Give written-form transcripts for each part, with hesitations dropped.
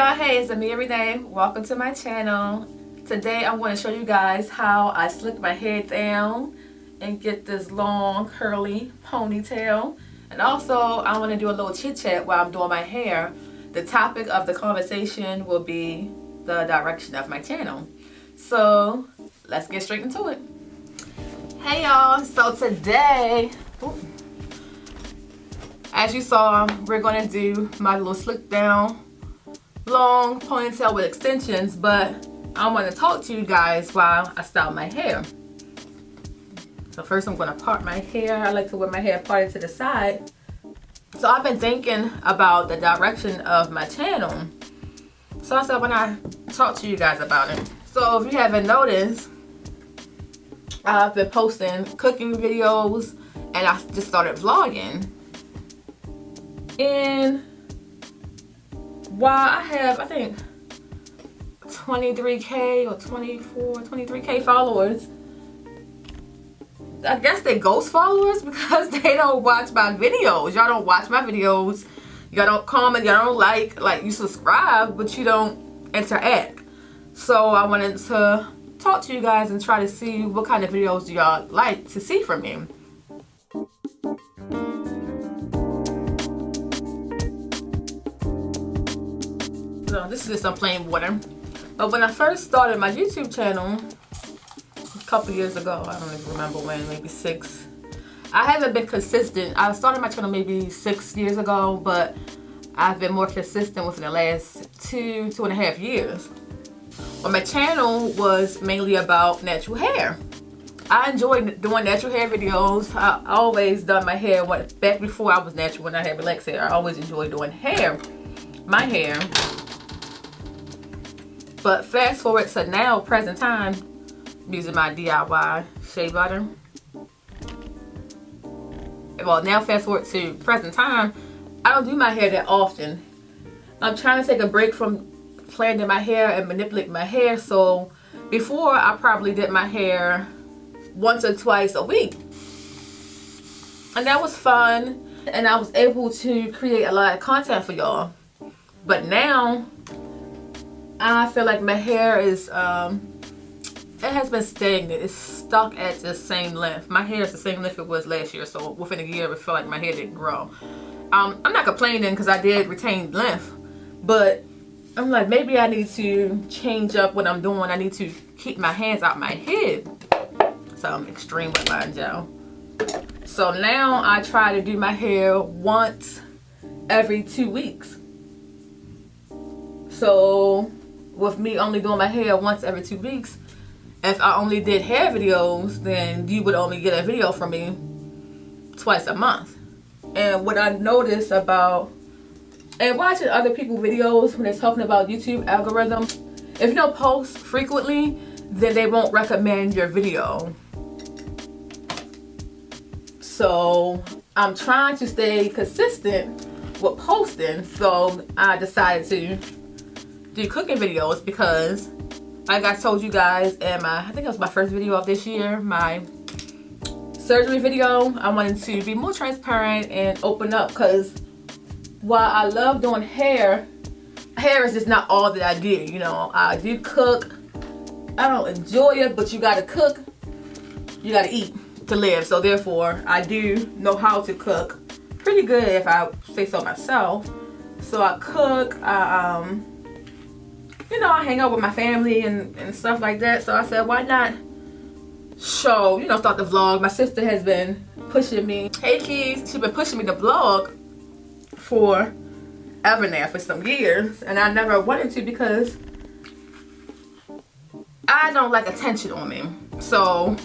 y'all, hey, it's Amia Renee. Welcome to my channel. Today I'm going to show you guys how I slick my hair down and get this long curly ponytail. And also I want to do a little chit chat while I'm doing my hair. The topic of the conversation will be the direction of my channel. So let's get straight into it. Hey y'all, so today, as you saw, we're going to do my little slick down long ponytail with extensions, but I want to talk to you guys while I style my hair. So first I'm going to part my hair. I like to wear my hair parted to the side. So I've been thinking about the direction of my channel. So I said when I talk to you guys about it. So if you haven't noticed, I've been posting cooking videos and I just started vlogging. And while I have, I think, 23K or 23K followers, I guess they're ghost followers because they don't watch my videos. Y'all don't watch my videos. Y'all don't comment. Y'all don't like you subscribe, but you don't interact. So I wanted to talk to you guys and try to see what kind of videos y'all like to see from me. So this is just some plain water. But when I first started my YouTube channel a couple years ago, I don't even remember when, maybe 6. I haven't been consistent. I started my channel maybe 6 years ago, but I've been more consistent within the last 2.5 years. Well, my channel was mainly about natural hair. I enjoyed doing natural hair videos. I always done my hair back before I was natural, when I had relaxed hair. I always enjoyed doing my hair. But fast forward to now, present time, using my DIY shea butter. Well, now fast forward to present time, I don't do my hair that often. I'm trying to take a break from planning my hair and manipulating my hair. So before, I probably did my hair once or twice a week. And that was fun. And I was able to create a lot of content for y'all. But now, I feel like my hair is, it has been stagnant. It's stuck at the same length. My hair is the same length it was last year. So within a year, it felt like my hair didn't grow. I'm not complaining because I did retain length. But I'm like, maybe I need to change up what I'm doing. I need to keep my hands out my head. So I'm extreme with mine, y'all. So now I try to do my hair once every 2 weeks. So with me only doing my hair once every 2 weeks, if I only did hair videos, then you would only get a video from me twice a month. And what I noticed about, and watching other people's videos when they're talking about YouTube algorithms, if you don't post frequently, then they won't recommend your video. So I'm trying to stay consistent with posting, so I decided to do cooking videos because, like I told you guys in I think it was my first video of this year, my surgery video, I wanted to be more transparent and open up because while I love doing hair is just not all that I do. You know, I do cook. I don't enjoy it, but you gotta cook. You gotta eat to live. So therefore, I do know how to cook pretty good if I say so myself. So I cook. You know, I hang out with my family and stuff like that. So I said, why not show, start the vlog. My sister has been pushing me. Hey Keys, she's been pushing me to vlog for ever now, for some years. And I never wanted to because I don't like attention on me. So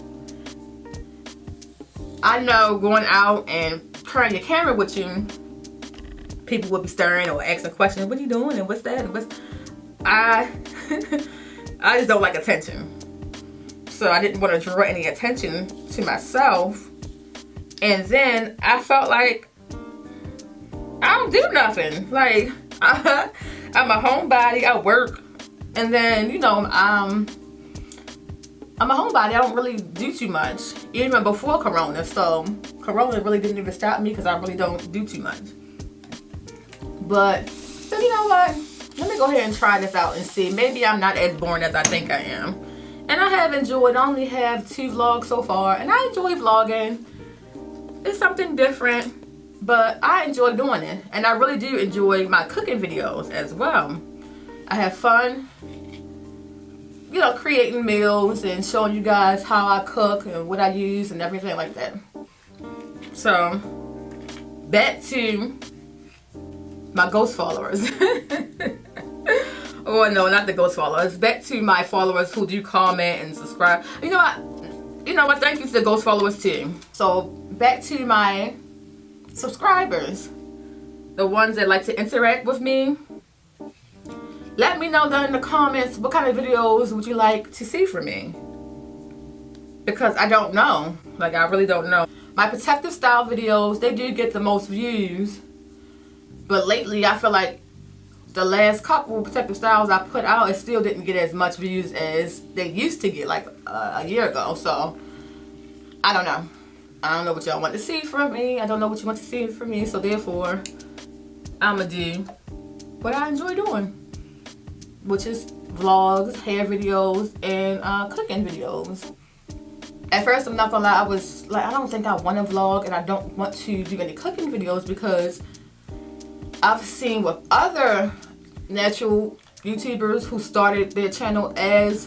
I know going out and carrying your camera with you, people will be staring or asking questions. What are you doing? And what's that? And what's... I just don't like attention. So I didn't want to draw any attention to myself. And then I felt like I don't do nothing. Like, I'm a homebody, I work. And then, I'm a homebody, I don't really do too much. Even before Corona. So Corona really didn't even stop me because I really don't do too much. But, so you know what? let me go ahead and try this out and see. Maybe I'm not as boring as I think I am. And I have enjoyed, I only have 2 vlogs so far, and I enjoy vlogging. It's something different, but I enjoy doing it. And I really do enjoy my cooking videos as well. I have fun, you know, creating meals and showing you guys how I cook and what I use and everything like that. So, back to my ghost followers. Oh no, not the ghost followers. Back to my followers who do comment and subscribe. You know what? Thank you to the ghost followers too. So back to my subscribers, the ones that like to interact with me. Let me know down in the comments what kind of videos would you like to see from me, because I don't know. Like, I really don't know. My protective style videos, they do get the most views, but lately I feel like the last couple protective styles I put out, it still didn't get as much views as they used to get like a year ago. So I don't know. I don't know what y'all want to see from me. I don't know what you want to see from me. So therefore, I'm gonna do what I enjoy doing, which is vlogs, hair videos, and cooking videos. At first, I'm not gonna lie, I was like, I don't think I want to vlog and I don't want to do any cooking videos, because I've seen with other natural YouTubers who started their channel as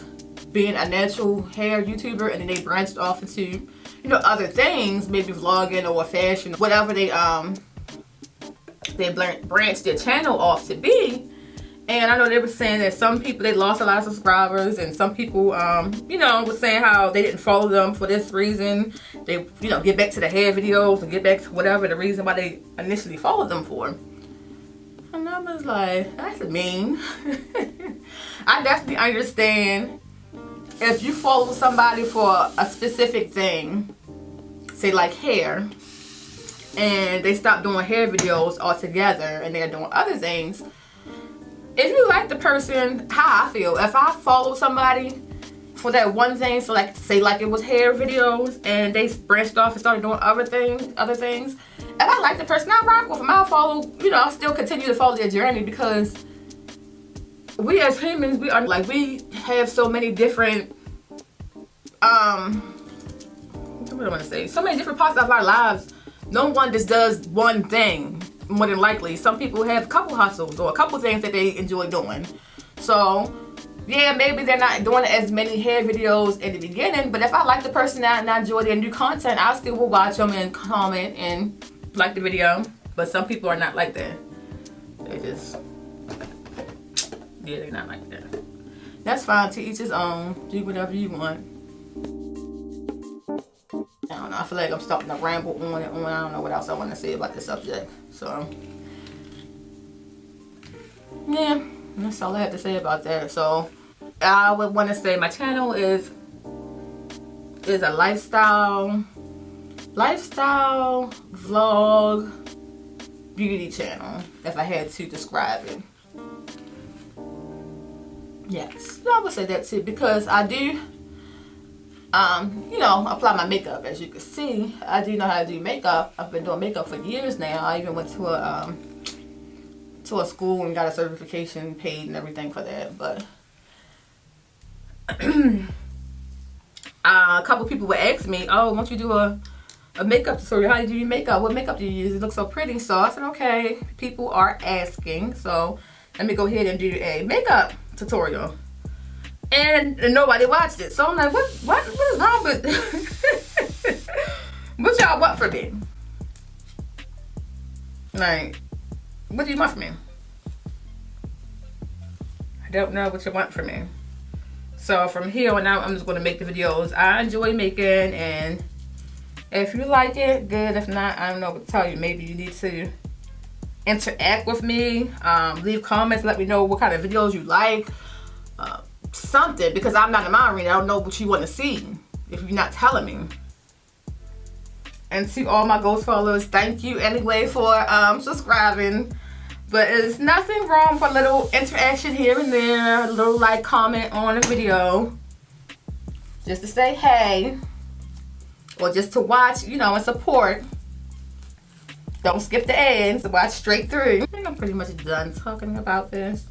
being a natural hair YouTuber, and then they branched off into, you know, other things, maybe vlogging or fashion, whatever they branched their channel off to be. And I know they were saying that some people, they lost a lot of subscribers, and some people, you know, were saying how they didn't follow them for this reason. They, you know, get back to the hair videos and get back to whatever the reason why they initially followed them for. And I was like, that's mean. I definitely understand if you follow somebody for a specific thing, say like hair, and they stop doing hair videos altogether and they're doing other things. If you like the person, how I feel, if I follow somebody for that one thing, so like say like it was hair videos and they branched off and started doing other things, if I like the person, I rock with them. I'll follow, you know, I'll still continue to follow their journey, because we as humans, we are like, we have so many different, what do I want to say? So many different parts of our lives. No one just does one thing, more than likely. Some people have a couple hustles or a couple things that they enjoy doing. So, yeah, maybe they're not doing as many hair videos in the beginning, but if I like the person and I enjoy their new content, I still will watch them and comment and like the video. But some people are not like that. They just, yeah, they're not like that. That's fine, to each his own. Do whatever you want. I don't know, I feel like I'm starting to ramble on and on. I don't know what else I want to say about this subject. So, yeah, that's all I have to say about that. So, I would want to say my channel is a lifestyle vlog beauty channel, if I had to describe it. Yes, I would say that too, because I do you know, apply my makeup. As you can see, I do know how to do makeup. I've been doing makeup for years now. I even went to a school and got a certification, paid and everything for that. But a couple people would ask me, oh, won't you do a makeup tutorial? How do you do your makeup? What makeup do you use? It looks so pretty. So I said, okay, people are asking, so let me go ahead and do a makeup tutorial. And nobody watched it. So I'm like, what is wrong with what y'all want from me? Like, what do you want from me? I don't know what you want from me. So from here on out, I'm just going to make the videos I enjoy making, and if you like it, good. If not, I don't know what to tell you. Maybe you need to interact with me, leave comments, let me know what kind of videos you like, something, because I'm not in my arena. I don't know what you want to see if you're not telling me. And to all my ghost followers, thank you anyway for subscribing. But it's nothing wrong for a little interaction here and there, a little like, comment on a video, just to say hey, or just to watch, you know, and support. Don't skip the ads, watch straight through. I think I'm pretty much done talking about this.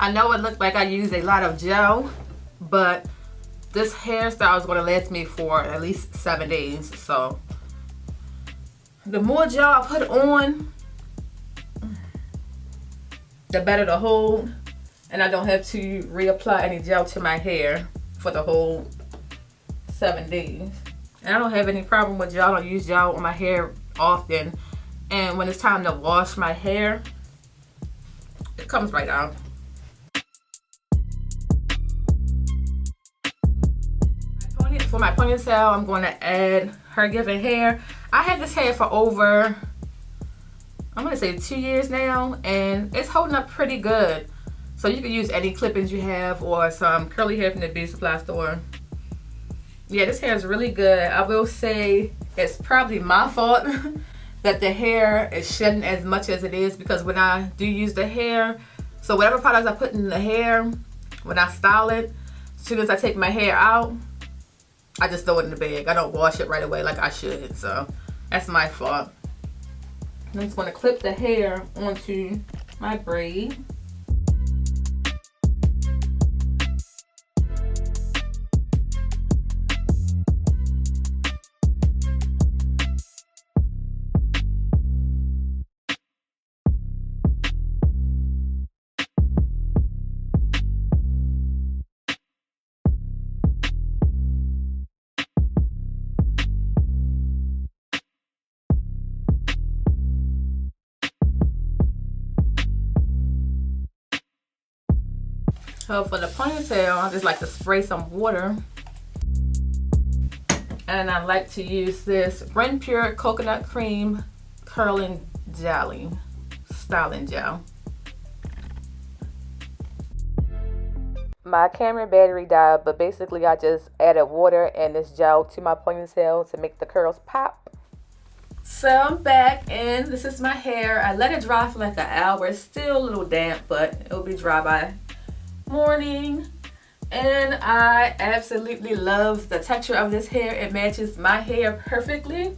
I know it looked like I used a lot of gel, but this hairstyle is going to last me for at least 7 days. So the more gel I put on, the better the hold, and I don't have to reapply any gel to my hair for the whole 7 days. And I don't have any problem with gel. I don't use gel on my hair often, and when it's time to wash my hair, it comes right out. For my ponytail, I'm going to add hergivenhair. I had this hair for over, I'm going to say 2 years now, and it's holding up pretty good. So you can use any clippings you have or some curly hair from the beauty supply store. Yeah, this hair is really good. I will say it's probably my fault that the hair is shedding as much as it is, because when I do use the hair, so whatever products I put in the hair, when I style it, as soon as I take my hair out, I just throw it in the bag. I don't wash it right away like I should, so that's my fault. I'm just going to clip the hair onto my braid. So for the ponytail, I just like to spray some water. And I like to use this Ren Pure Coconut Cream Curling Jelly Styling Gel. My camera battery died, but basically I just added water and this gel to my ponytail to make the curls pop. So I'm back, and this is my hair. I let it dry for like an hour. It's still a little damp, but it'll be dry by morning. And I absolutely love the texture of this hair. It matches my hair perfectly.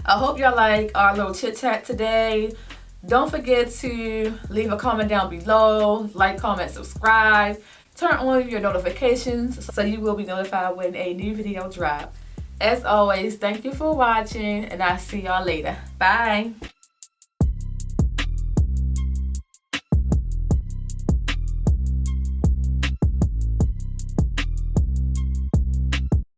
I hope y'all like our little chit chat today. Don't forget to leave a comment down below, like, comment, subscribe, turn on your notifications so you will be notified when a new video drops. As always, thank you for watching, and I'll see y'all later. Bye.